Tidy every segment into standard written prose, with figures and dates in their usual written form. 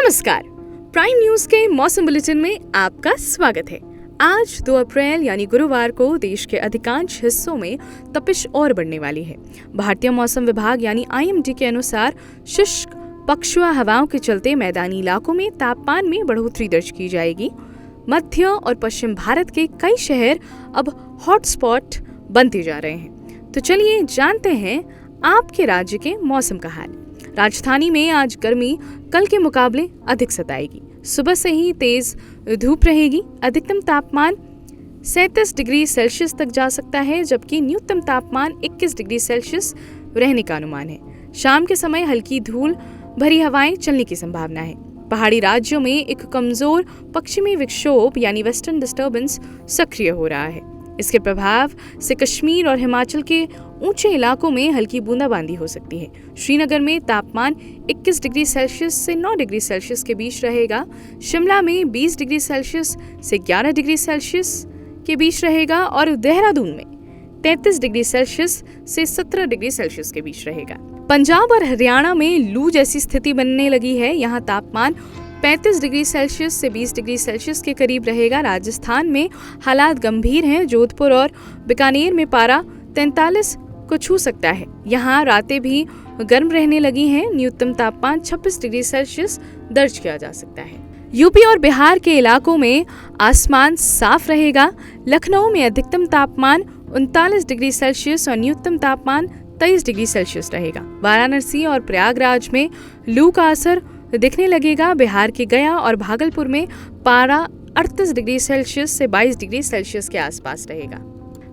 नमस्कार, prime news के मौसम बुलेटिन में आपका स्वागत है। आज 2 अप्रैल यानी गुरुवार को देश के अधिकांश हिस्सों में तपिश और बढ़ने वाली है। भारतीय मौसम विभाग यानी IMD के अनुसार शुष्क पछुआ हवाओं के चलते मैदानी इलाकों में तापमान में बढ़ोतरी दर्ज की जाएगी। मध्य और पश्चिम भारत के कई शहर अब हॉटस्पॉट बनते जा रहे हैं। तो चलिए जानते हैं आपके राज्य के मौसम का हाल। राजधानी में आज गर्मी कल के मुकाबले अधिक सताएगी। सुबह से ही तेज धूप रहेगी। अधिकतम तापमान 37 डिग्री सेल्सियस तक जा सकता है, जबकि न्यूनतम तापमान 21 डिग्री सेल्सियस रहने का अनुमान है। शाम के समय हल्की धूल भरी हवाएं चलने की संभावना है। पहाड़ी राज्यों में एक कमजोर पश्चिमी विक्षोभ यानी वेस्टर्न डिस्टर्बेंस सक्रिय हो रहा है। इसके प्रभाव से कश्मीर और हिमाचल के ऊंचे इलाकों में हल्की बूंदाबांदी हो सकती है। श्रीनगर में तापमान 21 डिग्री सेल्सियस से 9 डिग्री सेल्सियस के बीच रहेगा। शिमला में 20 डिग्री सेल्सियस से 11 डिग्री सेल्सियस के बीच रहेगा और देहरादून में 33 डिग्री सेल्सियस से 17 डिग्री सेल्सियस के बीच रहेगा। पंजाब और हरियाणा में लू जैसी स्थिति बनने लगी है। यहाँ तापमान 35 डिग्री सेल्सियस से 20 डिग्री सेल्सियस के करीब रहेगा। राजस्थान में हालात गंभीर हैं। जोधपुर और बीकानेर में पारा 43 को छू सकता है। यहाँ रातें भी गर्म रहने लगी हैं। न्यूनतम तापमान 26 डिग्री सेल्सियस दर्ज किया जा सकता है। यूपी और बिहार के इलाकों में आसमान साफ रहेगा। लखनऊ में अधिकतम तापमान 39 डिग्री सेल्सियस और न्यूनतम तापमान 23 डिग्री सेल्सियस रहेगा। वाराणसी और प्रयागराज में लू का असर दिखने लगेगा। बिहार के गया और भागलपुर में पारा 38 डिग्री सेल्सियस से 22 डिग्री सेल्सियस के आसपास रहेगा।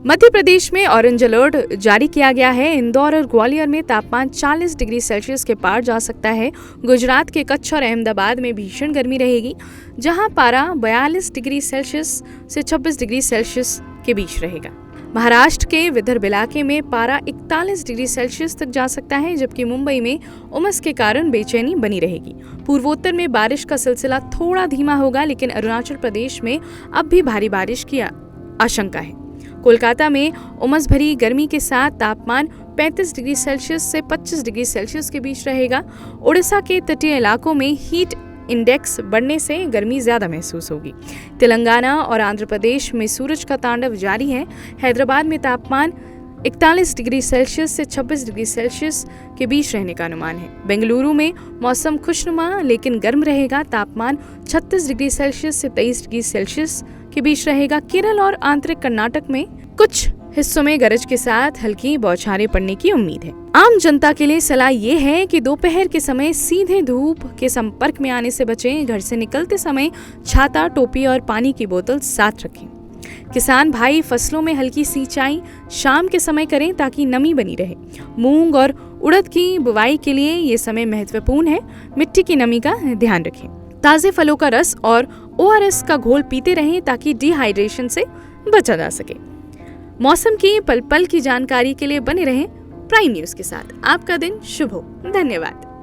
मध्य प्रदेश में ऑरेंज अलर्ट जारी किया गया है। इंदौर और ग्वालियर में तापमान 40 डिग्री सेल्सियस के पार जा सकता है। गुजरात के कच्छ और अहमदाबाद में भीषण गर्मी रहेगी, जहां पारा 42 डिग्री सेल्सियस से 26 डिग्री सेल्सियस के बीच रहेगा। महाराष्ट्र के विदर्भ इलाके में पारा 41 डिग्री सेल्सियस तक जा सकता है, जबकि मुंबई में उमस के कारण बेचैनी बनी रहेगी। पूर्वोत्तर में बारिश का सिलसिला थोड़ा धीमा होगा, लेकिन अरुणाचल प्रदेश में अब भी भारी बारिश की आशंका है। कोलकाता में उमस भरी गर्मी के साथ तापमान 35 डिग्री सेल्सियस से 25 डिग्री सेल्सियस के बीच रहेगा। उड़ीसा के तटीय इलाकों में हीट इंडेक्स बढ़ने से गर्मी ज्यादा महसूस होगी। तेलंगाना और आंध्र प्रदेश में सूरज का तांडव जारी है। हैदराबाद में तापमान 41 डिग्री सेल्सियस से 26 डिग्री सेल्सियस के बीच रहने का अनुमान है। बेंगलुरु में मौसम खुशनुमा लेकिन गर्म रहेगा। तापमान 36 डिग्री सेल्सियस से 23 डिग्री सेल्सियस के बीच रहेगा। केरल और आंतरिक कर्नाटक में कुछ हिस्सों में गरज के साथ हल्की बौछारें पड़ने की उम्मीद है। आम जनता के लिए सलाह ये है कि दोपहर के समय सीधे धूप के संपर्क में आने से बचें। घर से निकलते समय छाता, टोपी और पानी की बोतल साथ रखें। किसान भाई फसलों में हल्की सिंचाई शाम के समय करें ताकि नमी बनी रहे। मूंग और उड़द की बुवाई के लिए ये समय महत्वपूर्ण है। मिट्टी की नमी का ध्यान रखें। ताजे फलों का रस और ORS का घोल पीते रहें ताकि डिहाइड्रेशन से बचा जा सके। मौसम की पल पल की जानकारी के लिए बने रहें प्राइम न्यूज के साथ। आपका दिन शुभ हो। धन्यवाद।